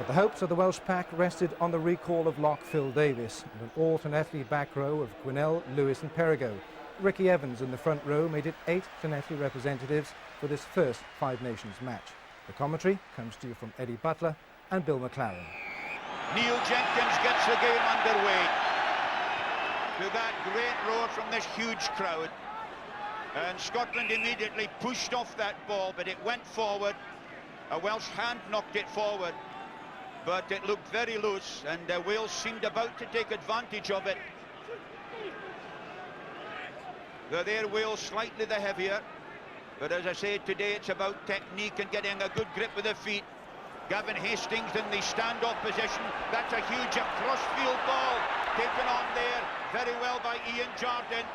But the hopes of the Welsh pack rested on the recall of lock Phil Davis and an alternately back row of Quinnell, Lewis and Perigo. Ricky Evans in the front row made it 8 Llanelli representatives for this first Five Nations match. The commentary comes to you from Eddie Butler and Bill McLaren. Neil Jenkins gets the game underway to that great roar from this huge crowd, and Scotland immediately pushed off that ball, but it went forward. A Welsh hand knocked it forward, but it looked very loose, and Wales seemed about to take advantage of it. There, Wales slightly the heavier, but as I say, today it's about technique and getting a good grip with the feet. Gavin Hastings in the standoff position. That's a huge cross-field ball taken on there very well by Ian Jardine.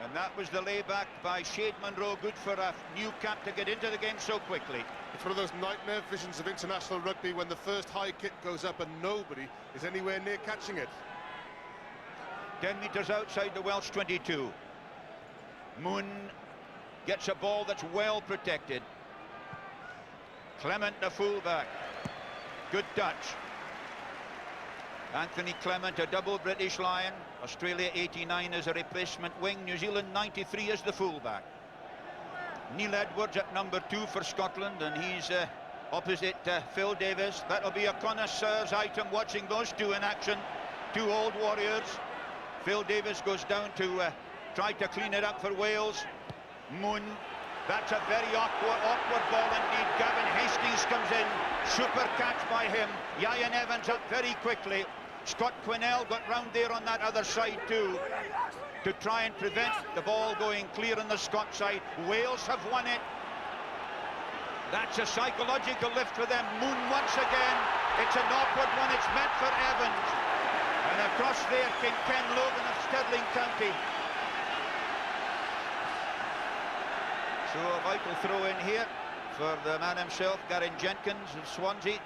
And that was the layback by Shade Munro. Good for a new cap to get into the game so quickly. It's one of those nightmare visions of international rugby when the first high kick goes up and nobody is anywhere near catching it. 10 metres outside the Welsh 22. Moon gets a ball that's well protected. Clement, the fullback. Good touch. Anthony Clement, a double British Lion. Australia 89 as a replacement wing. New Zealand 93 as the fullback. Neil Edwards at number 2 for Scotland, and he's opposite Phil Davis. That'll be a connoisseur's item, watching those two in action. Two old warriors. Phil Davis goes down to try to clean it up for Wales. Moon. That's a very awkward ball indeed. Gavin Hastings comes in. Super catch by him. Ieuan Evans up very quickly. Scott Quinnell got round there on that other side too, to try and prevent the ball going clear on the Scot side. Wales have won it. That's a psychological lift for them. Moon once again. It's an awkward one. It's meant for Evans. And across there came Ken Logan of Stirling County. So a vital throw in here for the man himself, Gareth Jenkins of Swansea.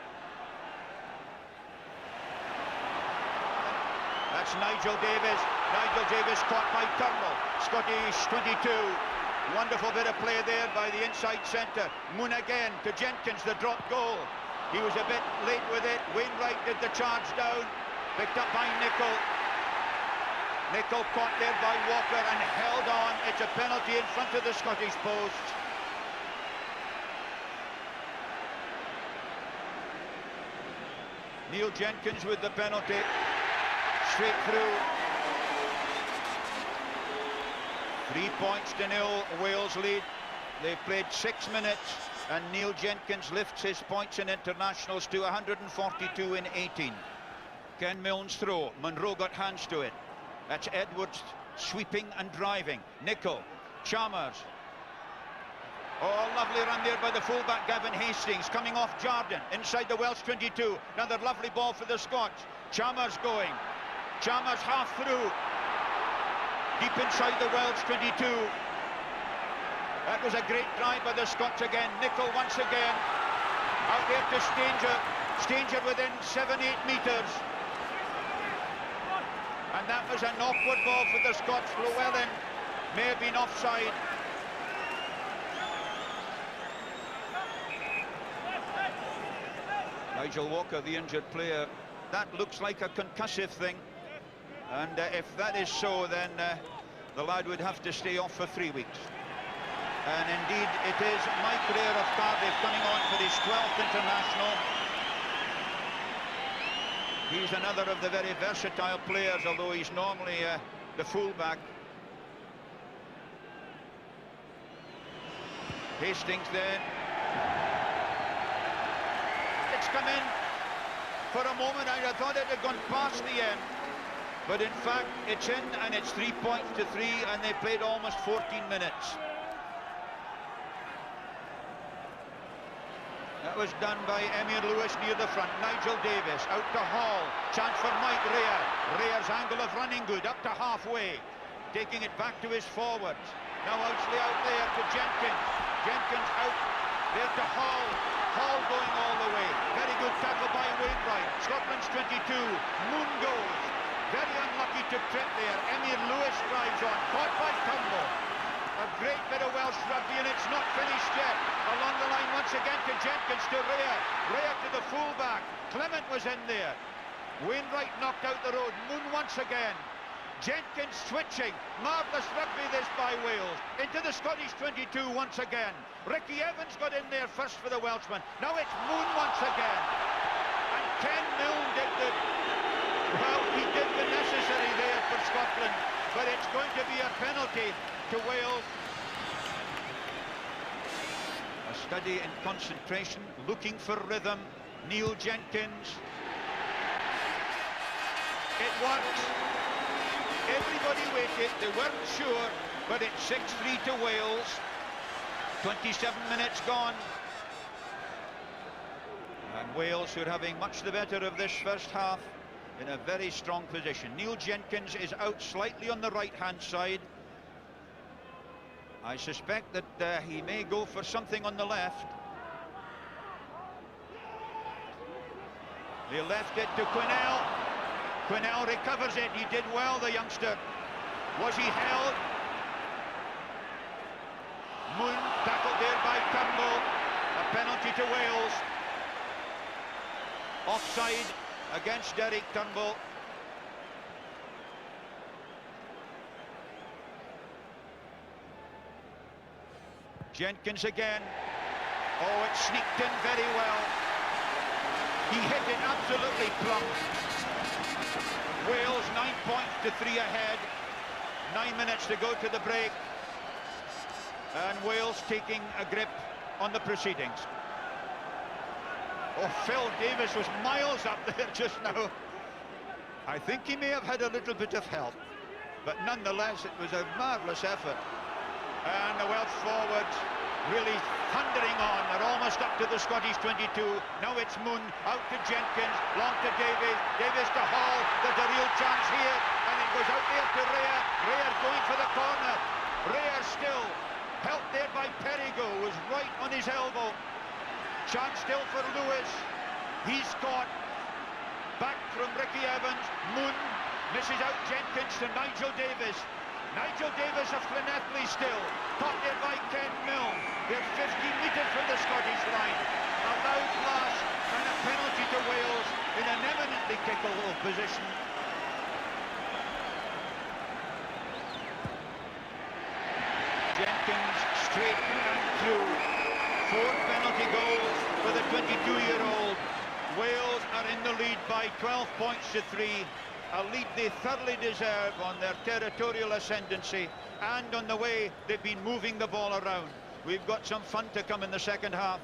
That's Nigel Davis. Nigel Davis caught by Turnbull. Scottish 22. Wonderful bit of play there by the inside centre. Moon again to Jenkins, the drop goal. He was a bit late with it. Wainwright did the charge down. Picked up by Nicol. Nicol caught there by Walker and held on. It's a penalty in front of the Scottish post. Neil Jenkins with the penalty. Straight through. 3 points to 0, Wales lead. They've played 6 minutes, and Neil Jenkins lifts his points in internationals to 142 in 18. Ken Milne's throw. Munro got hands to it. That's Edwards sweeping and driving. Nicol, Chalmers. Oh, lovely run there by the fullback Gavin Hastings, coming off Jardine inside the Welsh 22. Another lovely ball for the Scots. Chalmers going. Chalmers half through. Deep inside the Welsh 22. That was a great drive by the Scots again. Nicol once again. Out there to Stanger. Stanger within 7-8 metres. And that was an awkward ball for the Scots. Llewellyn may have been offside. Nigel Walker, the injured player. That looks like a concussive thing. And if that is so, then the lad would have to stay off for 3 weeks. And indeed, it is Mike Rare of Cardiff coming on for his 12th international. He's another of the very versatile players, although he's normally the fullback. Hastings then. It's come in. For a moment I thought it had gone past the end. But in fact, it's in, and it's 3 points to 3, and they played almost 14 minutes. That was done by Emyr Lewis near the front. Nigel Davis out to Hall. Chance for Mike Rare. Rare's angle of running good, up to halfway. Taking it back to his forwards. Now Outsley out there to Jenkins. Jenkins out there to Hall. Hall going all the way. Very good tackle by Wainwright. Scotland's 22. Moon goes. Very unlucky to trip there. Emyr Lewis drives on. Caught by Turnbull. A great bit of Welsh rugby, and it's not finished yet. Along the line once again to Jenkins, to Rea. Rea to the fullback. Clement was in there. Wainwright knocked out the road. Moon once again. Jenkins switching. Marvellous rugby this by Wales. Into the Scottish 22 once again. Ricky Evans got in there first for the Welshman. Now it's Moon once again. And Ken Milne did the... Well, he did the necessary there for Scotland. But it's going to be a penalty to Wales. A study in concentration, looking for rhythm. Neil Jenkins. It works. Everybody waited, they weren't sure, but it's 6-3 to Wales. 27 minutes gone. And Wales, who are having much the better of this first half, in a very strong position. Neil Jenkins is out slightly on the right-hand side. I suspect that he may go for something on the left. They left it to Quinnell. Quinnell recovers it. He did well, the youngster. Was he held? Moon tackled there by Turnbull. A penalty to Wales. Offside against Derek Turnbull. Jenkins again. Oh, it sneaked in very well. He hit it absolutely plumb. Wales 9 points to 3 ahead. 9 minutes to go to the break. And Wales taking a grip on the proceedings. Oh, Phil Davis was miles up there just now. I think he may have had a little bit of help, but nonetheless it was a marvellous effort. And the Welsh forwards really thundering on. They're almost up to the Scottish 22. Now it's Moon, out to Jenkins, long to Davis, Davis to Hall. There's a real chance here, and it goes out there to Rea. Rea going for the corner. Rea still, helped there by Perigo, was right on his elbow. Chance still for Lewis. He's caught. Back from Ricky Evans. Moon misses out Jenkins to Nigel Davis. Nigel Davis of Llanelli still. Caught there by Ken Milne. They're 50 metres from the Scottish line. A loud blast and a penalty to Wales in an eminently kickable position. Jenkins straight and through. 4 penalty goals for the 22-year-old. Wales are in the lead by 12 points to 3. A lead they thoroughly deserve on their territorial ascendancy and on the way they've been moving the ball around. We've got some fun to come in the second half.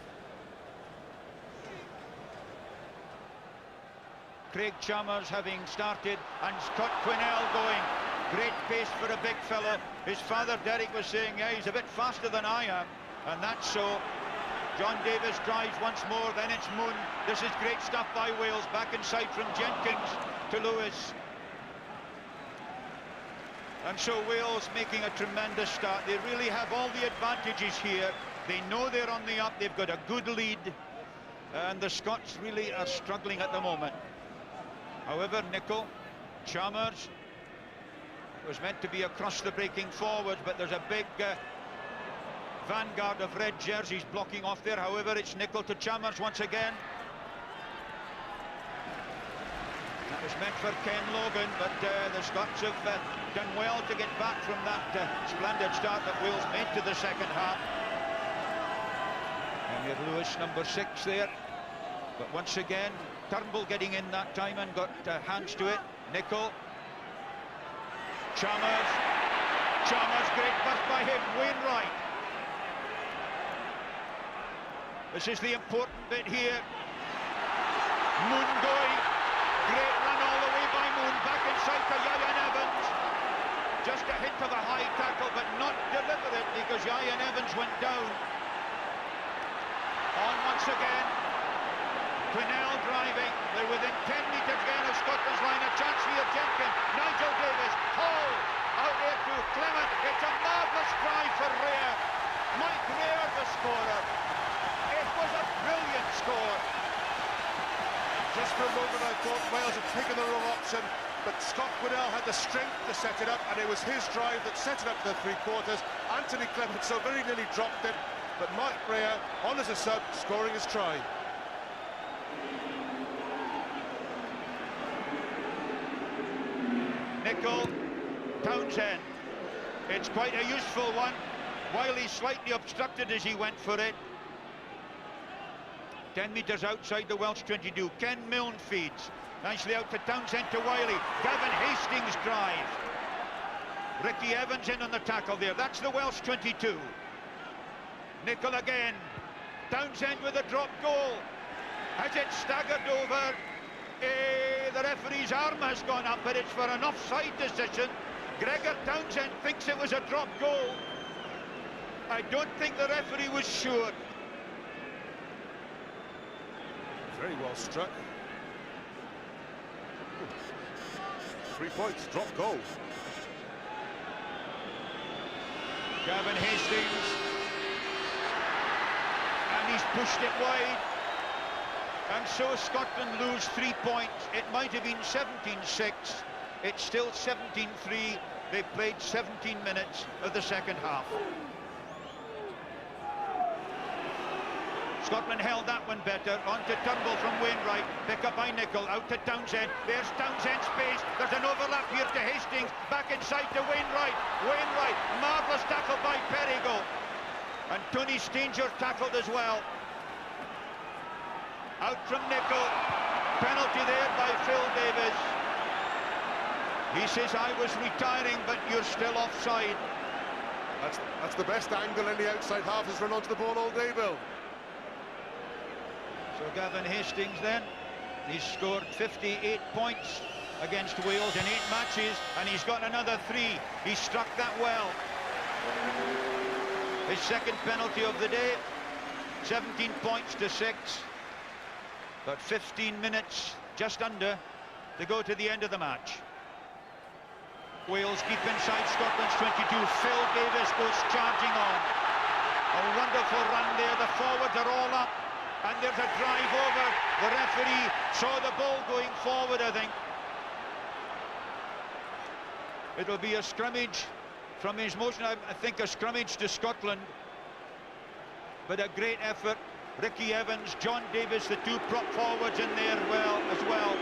Craig Chalmers having started and Scott Quinnell going. Great pace for a big fellow. His father Derek was saying, yeah, he's a bit faster than I am, and that's so. John Davis drives once more, then it's Moon. This is great stuff by Wales. Back inside from Jenkins to Lewis. And so Wales making a tremendous start. They really have all the advantages here. They know they're on the up. They've got a good lead. And the Scots really are struggling at the moment. However, Nicol, Chalmers, was meant to be across the breaking forward, but there's a big vanguard of red jerseys blocking off there. However, it's Nicol to Chalmers once again. That was meant for Ken Logan, but the Scots have done well to get back from that splendid start that Wales made to the second half. And here Lewis, number 6 there. But once again, Turnbull getting in that time and got hands to it. Nicol. Chalmers. Chalmers, great pass by him. Wainwright. This is the important bit here. Moon going. Great run all the way by Moon. Back inside to Ieuan Evans. Just a hint of a high tackle, but not deliberate because Ieuan Evans went down. On once again. Quinnell driving. They're within 10 metres again of Scotland's line. A chance here, Jenkins. Nigel Davis. Hall. Out there to Clement. It's a marvellous try for Rea. Mike Rea, the scorer. It was a brilliant score. Just for a moment I thought Wales had taken the wrong option. but Scott Quinnell had the strength to set it up, and it was his drive that set it up to the three-quarters. Anthony Clement so very nearly dropped it, but Mike Rea, on as a sub, scoring his try. Nicol, Townsend. It's quite a useful one. Wiley slightly obstructed as he went for it. 10 metres outside the Welsh 22. Ken Milne feeds. Nicely out to Townsend to Wiley. Gavin Hastings drives. Ricky Evans in on the tackle there. That's the Welsh 22. Nicol again. Townsend with a drop goal. Has it staggered over? The referee's arm has gone up, but it's for an offside decision. Gregor Townsend thinks it was a drop goal. I don't think the referee was sure. Very well struck. 3 points, drop goal. Gavin Hastings. And he's pushed it wide. And so Scotland lose 3 points. It might have been 17-6. It's still 17-3. They played 17 minutes of the second half. Scotland held that one better. On to Turnbull from Wainwright. Pick up by Nicol. Out to Townsend. There's Townsend's space. There's an overlap here to Hastings. Back inside to Wainwright. Wainwright. Marvellous tackle by Perigo. And Tony Stanger tackled as well. Out from Nicol. Penalty there by Phil Davis. He says, I was retiring, but you're still offside. That's the best angle any outside half has run onto the ball all day, Bill. So Gavin Hastings then, he's scored 58 points against Wales in 8 matches, and he's got another 3. He struck that well. His second penalty of the day, 17 points to 6. But 15 minutes, just under, to go to the end of the match. Wales deep inside Scotland's 22. Phil Davis goes charging on. A wonderful run there. The forwards are all up. And there's a drive over. The referee saw the ball going forward, I think. It'll be a scrummage from his motion. I think a scrummage to Scotland. But a great effort. Ricky Evans, John Davis, the 2 prop forwards in there as well.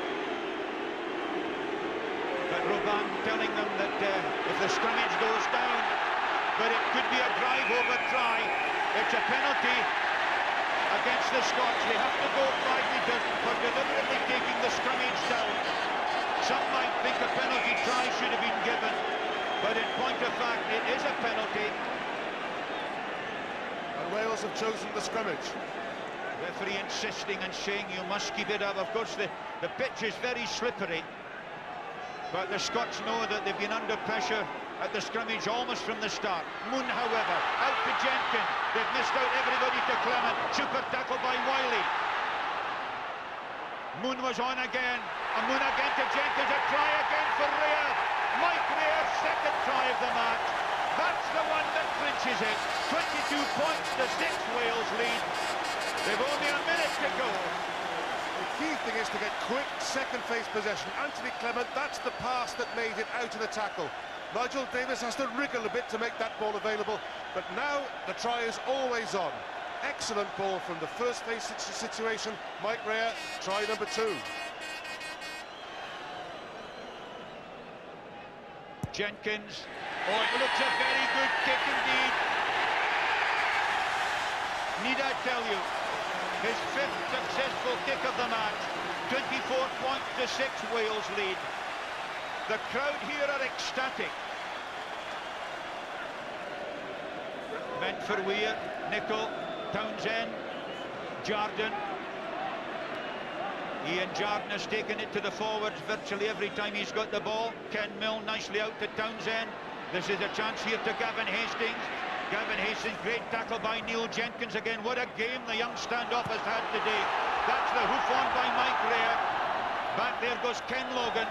But Robban telling them that if the scrummage goes down, but it could be a drive over try. It's a penalty against the Scots. They have to go 5 metres for deliberately taking the scrummage down. Some might think a penalty try should have been given, but in point of fact, it is a penalty. And Wales have chosen the scrummage. Referee insisting and saying you must keep it up. Of course, the pitch is very slippery, but the Scots know that they've been under pressure at the scrummage almost from the start. Moon, however, out to Jenkins. They've missed out everybody to Clement. Super tackle by Wiley. Moon was on again. And Moon again to Jenkins. A try again for Rea. Mike Rea, second try of the match. That's the one that clinches it. 22 points to 6 Wales lead. They've only a minute to go. The key thing is to get quick second phase possession. Anthony Clement, that's the pass that made it out of the tackle. Nigel Davis has to wriggle a bit to make that ball available, but now the try is always on. Excellent ball from the first phase situation. Mike Rea, try number 2. Jenkins. Oh, it looks a very good kick indeed. Need I tell you, his 5th successful kick of the match. 24 points to 6 Wales lead. The crowd here are ecstatic. Meant for Weir, Nicol, Townsend, Jardine. Ian Jardine has taken it to the forwards virtually every time he's got the ball. Ken Milne nicely out to Townsend. This is a chance here to Gavin Hastings. Gavin Hastings, great tackle by Neil Jenkins again. What a game the young standoff has had today. That's the hoof on by Mike Rea. Back there goes Ken Logan.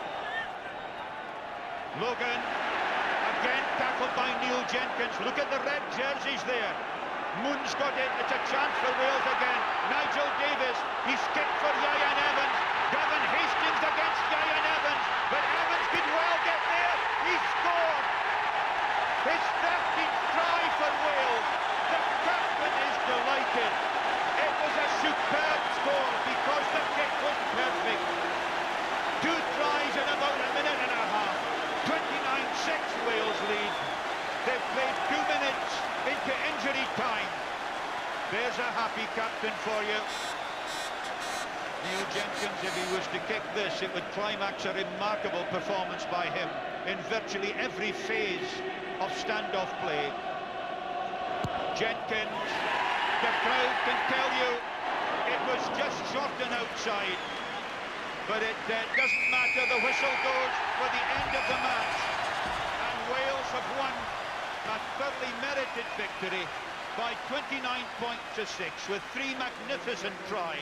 Logan, again tackled by Neil Jenkins. Look at the red jerseys there. Moon's got it. It's a chance for Wales again. Nigel Davis, he's kicked for Ieuan Evans. Gavin Hastings against Ieuan Evans. But Evans There's a happy captain for you. Neil Jenkins, if he was to kick this, it would climax a remarkable performance by him in virtually every phase of standoff play. Jenkins, the crowd can tell you it was just short and outside, but it doesn't matter. The whistle goes for the end of the match, and Wales have won a thoroughly merited victory by 29 points to 6 with 3 magnificent tries.